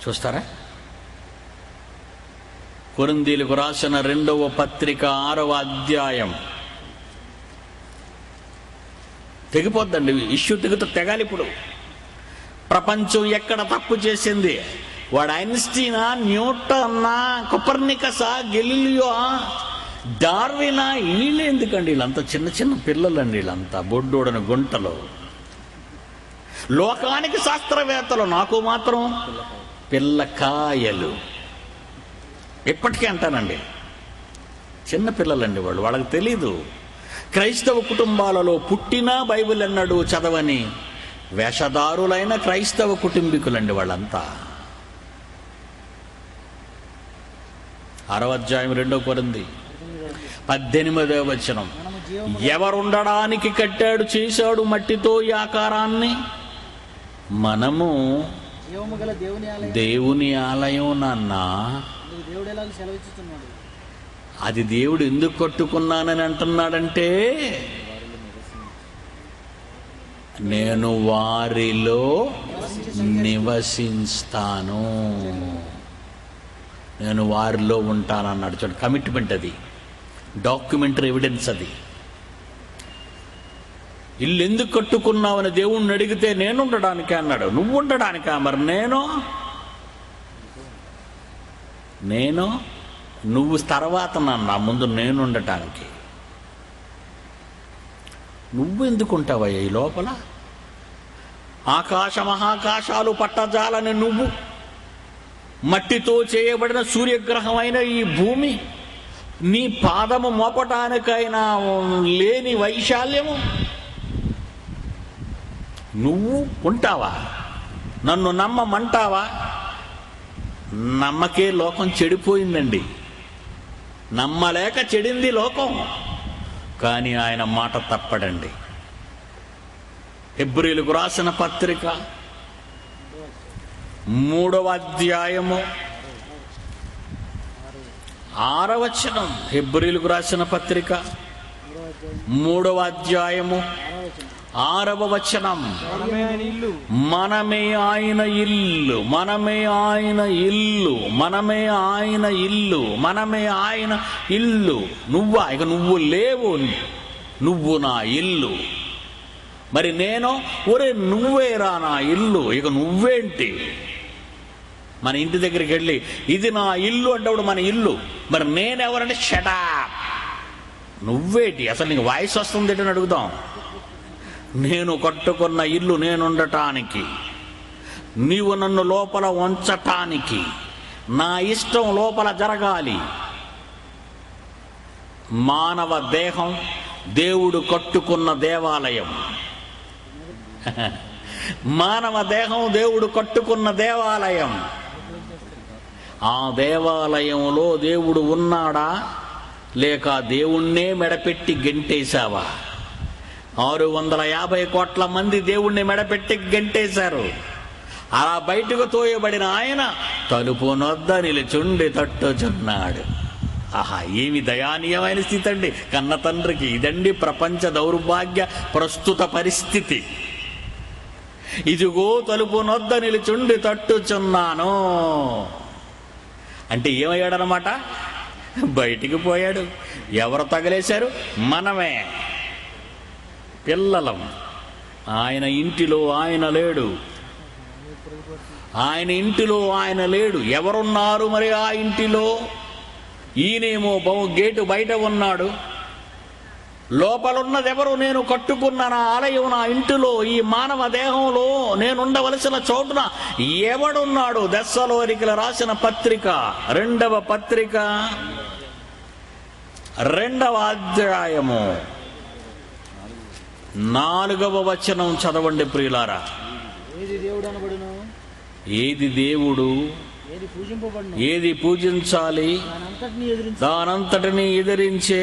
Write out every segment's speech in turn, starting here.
చూస్తారా? కొరింథీయులకు రాసిన 2వ పత్రిక 6వ అధ్యాయం. తెగిపోద్దండి ఇష్యూ, తెగాలి. ఇప్పుడు ప్రపంచం ఎక్కడ తప్పు చేసింది? వాడు ఐన్స్టీనా, న్యూటన్నా, కొపర్నికసా, గెలీలియో, డార్వినా? వీళ్ళు ఎందుకండి? వీళ్ళంతా చిన్న చిన్న పిల్లలండి. వీళ్ళంతా బొడ్డోడని గుంటలు. లోకానికి శాస్త్రవేత్తలు, నాకు మాత్రం పిల్లకాయలు. ఎప్పటికీ అంటానండి, చిన్న పిల్లలండి వాళ్ళు. వాళ్ళకి తెలీదు. క్రైస్తవ కుటుంబాలలో పుట్టినా బైబిల్ ఎన్నడూ చదవని వేషధారులైన క్రైస్తవ కుటుంబీకులండి వాళ్ళంతా. 6వ అధ్యాయం 2వ కొరింథీ 18వ వచనం. ఎవరుండడానికి కట్టాడు, చేశాడు మట్టితో ఈ ఆకారాన్ని? మనము దేవుని ఆలయం నాన్న. అది దేవుడు ఎందుకు కట్టుకున్నానని అంటున్నాడంటే, నేను వారిలో నివసిస్తాను, నేను వారిలో ఉంటానన్నాడు. చూడండి, కమిట్మెంట్ అది, డాక్యుమెంటరీ ఎవిడెన్స్ అది. ఇల్లు ఎందుకు కట్టుకున్నావని దేవుణ్ణి అడిగితే నేను ఉండడానికే అన్నాడు. నువ్వు ఉండడానికా? మరి నేను నువ్వు తర్వాత నాన్న, ముందు నేను ఉండటానికి. నువ్వు ఎందుకుంటావయ్యా ఈ లోపల? ఆకాశ మహాకాశాలు పట్టజాలని నువ్వు, మట్టితో చేయబడిన సూర్యగ్రహమైన ఈ భూమి, నీ పాదము మోపటానికైనా లేని వైశాల్యము, నువ్వు ఉంటావా? నన్ను నమ్మమంటావా? నమ్మకే లోకం చెడిపోయిందండి. నమ్మలేక చెడింది లోకం. కానీ ఆయన మాట తప్పడండి. హెబ్రీయులకు రాసిన పత్రిక 3వ అధ్యాయము 6వ వచనం. హెబ్రీయులకు రాసిన పత్రిక 3వ అధ్యాయము 6వ వచనం. మనమే ఆయన ఇల్లు, మనమే ఆయన ఇల్లు, మనమే ఆయన ఇల్లు, మనమే ఆయన ఇల్లు. నువ్వా? ఇక నువ్వు లేవు, నువ్వు నా ఇల్లు. మరి నేను, ఒరే నువ్వేరా నా ఇల్లు, ఇక నువ్వేంటి? మన ఇంటి దగ్గరికి వెళ్ళి ఇది నా ఇల్లు అంటప్పుడు మన ఇల్లు. మరి నేనెవరంటే షటా, నువ్వేటి? అసలు నీకు వాయిస్ వస్తుంది ఏంటని అడుగుదాం. నేను కట్టుకున్న ఇల్లు నేనుండటానికి, నీవు నన్ను లోపల ఉంచటానికి, నా ఇష్టం లోపల జరగాలి. మానవ దేహం దేవుడు కట్టుకున్న దేవాలయం. మానవ దేహం దేవుడు కట్టుకున్న దేవాలయం. ఆ దేవాలయంలో దేవుడు ఉన్నాడా, లేక దేవుణ్ణే మెడపెట్టి గెంటేశావా? 650 కోట్ల మంది దేవుణ్ణి మెడపెట్టి గెంటేశారు. అలా బయటకు తోయబడిన ఆయన తలుపు నొద్ద నిలుచుండి తట్టుచున్నాడు. ఆహా, ఏమి దయానీయమైన స్థితి అండి కన్న తండ్రికి. ఇదండి ప్రపంచ దౌర్భాగ్య ప్రస్తుత పరిస్థితి. ఇదిగో తలుపు నొద్ద నిలుచుండి తట్టుచున్నాను అంటే ఏమయ్యాడనమాట? బయటికి పోయాడు. ఎవరు తగలేశారు? మనమే, పిల్లలం. ఆయన ఇంటిలో ఆయన లేడు, ఆయన ఇంటిలో ఆయన లేడు. ఎవరున్నారు మరి ఆ ఇంటిలో? ఈయనేమో గేటు బయట ఉన్నాడు. లోపలున్నది ఎవరు? నేను కట్టుకున్న నా ఆలయం, నా ఇంటిలో, ఈ మానవ దేహంలో నేనుండవలసిన చోటున ఎవడున్నాడు? దెస్సలోనికీయులకు రాసిన పత్రిక 2వ పత్రిక 2వ అధ్యాయము 4వ వచనం చదవండి ప్రియులారా. ఏది దేవుడు, ఏది పూజించాలి, దానంతటిని ఎదిరించే,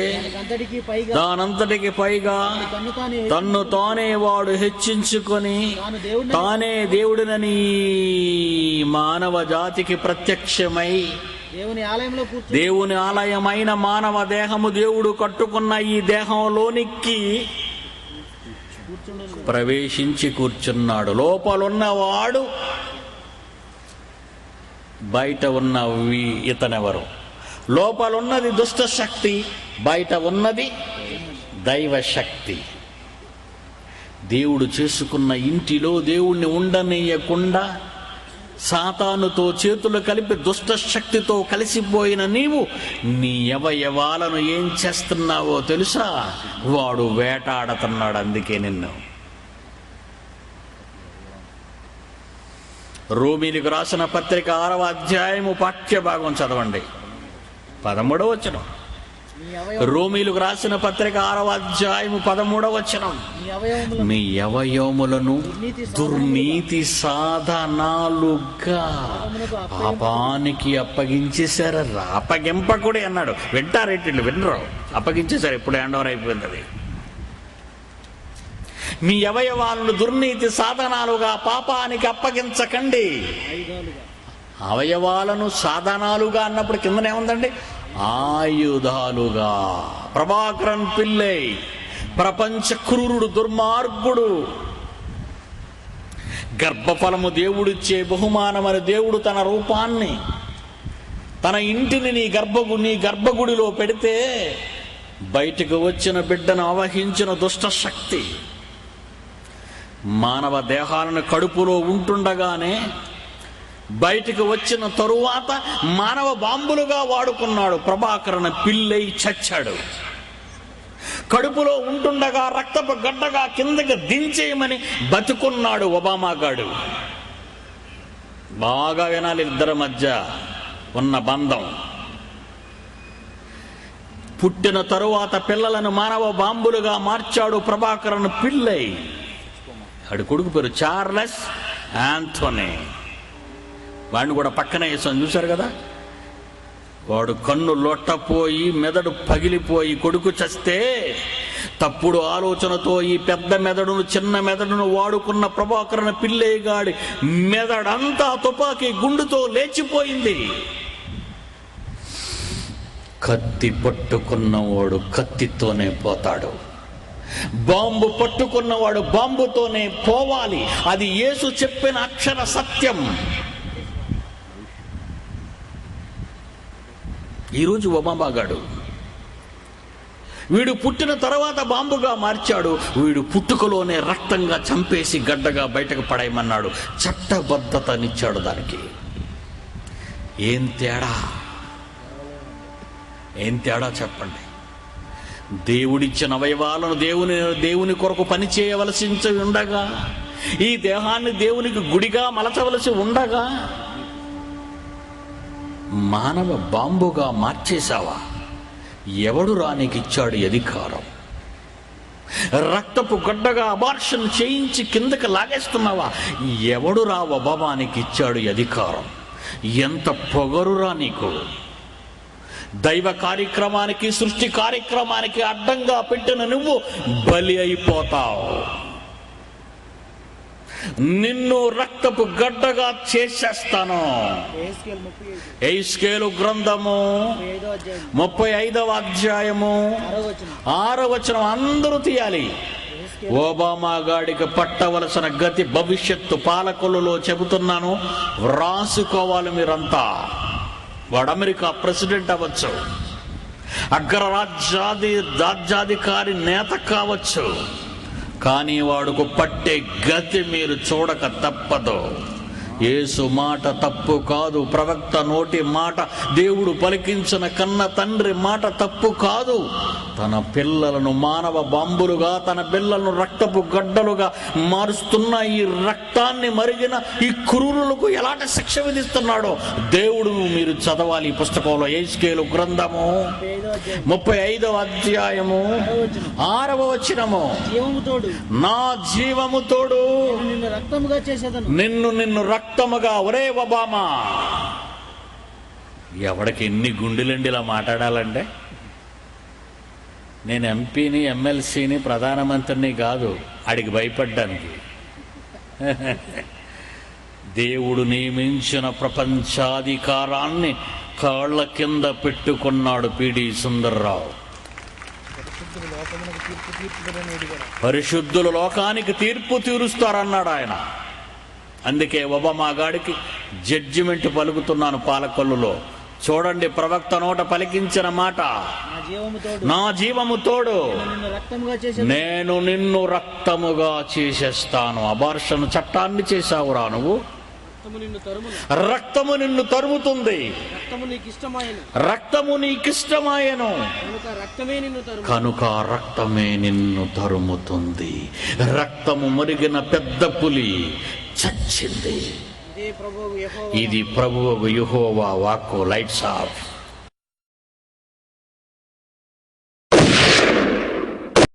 దానంతటికి పైగా తన్ను తానే వాడు హెచ్చించుకొని తానే దేవుడినని మానవ జాతికి ప్రత్యక్షమై, దేవుని ఆలయమైన మానవ దేహము దేవుడు కట్టుకున్న ఈ దేహంలోనికి ప్రవేశించి కూర్చున్నాడు. లోపలున్నవాడు బయట ఉన్నవి ఇతనెవరు? లోపల ఉన్నది దుష్ట శక్తి, బయట ఉన్నది దైవశక్తి. దేవుడు చేసుకున్న ఇంటిలో దేవుణ్ణి ఉండనీయకుండా సాతానుతో చేతులు కలిపి దుష్ట శక్తితో కలిసిపోయిన నీవు నీ అవయవాలను ఏం చేస్తున్నావో తెలుసా? వాడు వేటాడుతున్నాడు. అందుకే నిన్ను. రోమీలకు రాసిన పత్రిక 6వ అధ్యాయము పాఠ్య భాగం చదవండి, 13వ వచనం. రోమీలకు రాసిన పత్రిక 6వ అధ్యాయము 13వ వచనం. మీ అవయవములను దుర్నీతి సాధనాలుగా పాపానికి అప్పగించేశారు. అప్పగింపకుడే అన్నాడు. వింటారేంటి? వినరు. అప్పగించేశారు. ఎప్పుడు హ్యాండ్ ఓవర్ అయిపోయింది అది. మీ అవయవాలను దుర్నీతి సాధనాలుగా పాపానికి అప్పగించకండి. అవయవాలను సాధనాలుగా అన్నప్పుడు కిందనేముందండి? ఆయుధాలుగా. ప్రభాకరన్ పిల్లై ప్రపంచ క్రూరుడు, దుర్మార్గుడు, గర్భఫలము దేవుడిచ్చే బహుమానమని దేవుడు తన రూపాన్ని, తన ఇంటిని నీ గర్భగుడిలో పెడితే బయటకు వచ్చిన బిడ్డను అవహించిన దుష్ట శక్తి మానవ దేహాలను కడుపులో ఉంటుండగానే బయటికి వచ్చిన తరువాత మానవ బాంబులుగా వాడుకున్నాడు. ప్రభాకరణ పిల్లై చచ్చాడు. కడుపులో ఉంటుండగా రక్తపు గడ్డగా కిందకి దించేయమని బతుకున్నాడు ఒబామా గాడు. బాగా వినాలి ఇద్దరి మధ్య ఉన్న బంధం. పుట్టిన తరువాత పిల్లలను మానవ బాంబులుగా మార్చాడు ప్రభాకరణ పిల్లై. వాడి కొడుకు పేరు చార్లెస్ యాంథోనీ. వాడిని కూడా పక్కన వేసాను, చూశారు కదా. వాడు కన్ను లొట్టపోయి మెదడు పగిలిపోయి కొడుకు చస్తే తప్పుడు ఆలోచనతో ఈ పెద్ద మెదడును చిన్న మెదడును వాడుకున్న ప్రభాకరణ పిల్లయ్య గాడి మెదడంతా తుపాకీ గుండుతో లేచిపోయింది. కత్తి పట్టుకున్నవాడు కత్తితోనే పోతాడు. బాంబు పట్టుకున్నవాడు బాంబుతోనే పోవాలి. అది యేసు చెప్పిన అక్షర సత్యం. ఈరోజు ఒబామా గాడు వీడు పుట్టిన తర్వాత బాంబుగా మార్చాడు. వీడు పుట్టుకలోనే రక్తంగా చంపేసి గడ్డగా బయటకు పడేయమన్నాడు. చట్టబద్ధతనిచ్చాడు దానికి. ఏం తేడా చెప్పండి. దేవుడిచ్చిన అవయవాలను దేవుని కొరకు పని చేయవలసి ఉండగా, ఈ దేహాన్ని దేవునికి గుడిగా మలచవలసి ఉండగా మానవ బాంబుగా మార్చేశావా? ఎవడు రానికిచ్చాడు అధికారం? రక్తపు గడ్డగా అబార్షన్ చేయించి కిందకి లాగేస్తున్నావా? ఎవడు రా ఒబామానికి ఇచ్చాడు అధికారం? ఎంత పొగరురా నీకు! దైవ కార్యక్రమానికి, సృష్టి కార్యక్రమానికి అడ్డంగా పెట్టిన నువ్వు బలి అయిపోతావు. నిన్ను రక్తపు గడ్డగా చేసేస్తాను. యెహెజ్కేలు గ్రంథము 35వ అధ్యాయము 6వ వచనం అందరూ తీయాలి. ఒబామా గాడికి పట్టవలసిన గతి భవిష్యత్తు పాలకులలో చెబుతున్నాను, రాసుకోవాలి మీరంతా. వాడు అమెరికా ప్రెసిడెంట్ అవ్వచ్చు, అగ్ర రాజ్యాధికారి నేత కావచ్చు, కానీ వాడుకు పట్టే గతి మీరు చూడక తప్పదు. యేసు మాట తప్పు కాదు, ప్రవక్త నోటి మాట, దేవుడు పలికించిన కన్న తండ్రి మాట తప్పు కాదు. తన పిల్లలను మానవ బాంబులుగా, తన పిల్లలను రక్తపు గడ్డలుగా మారుస్తున్న ఈ రక్తాన్ని మరిగిన ఈ క్రూరులకు ఎలాంటి శిక్ష విధిస్తున్నాడో దేవుడు మీరు చదవాలి. ఈ పుస్తకంలో యెహెజ్కేలు గ్రంథము 35వ అధ్యాయము 6వ వచనము. నా జీవము తోడు నిన్ను రక్తముగా. ఒరే ఒబామా, ఎవడికి ఎన్ని గుండెలండి ఇలా మాట్లాడాలంటే? నేను ఎంపీని, ఎమ్మెల్సీని, ప్రధానమంత్రిని కాదు అడిగి భయపడ్డానికి. దేవుడు నియమించిన ప్రపంచాధికారాన్ని కాళ్ళ కింద పెట్టుకున్నాడు పిడి సుందర్రావు. పరిశుద్ధులు లోకానికి తీర్పు తీరుస్తారన్నాడు ఆయన. అందుకే ఒబామా గాడికి జడ్జిమెంట్ పలుకుతున్నాను పాలకొల్లులో. చూడండి, ప్రవక్త నోట పలికించిన మాట, నా జీవము తోడు నేను నిన్ను రక్తముగా చేసేస్తాను. అబార్షన్ చట్టాన్ని చేశావురా నువ్వు, రక్తము నిన్ను తరుముతుంది, రక్తము నీకిష్టమాయను కనుక రక్తమే నిన్ను తరుముతుంది. రక్తము మురిగిన పెద్ద పులి చచ్చింది. ఇది ప్రభువు యెహోవా వాక్కు. Lights off.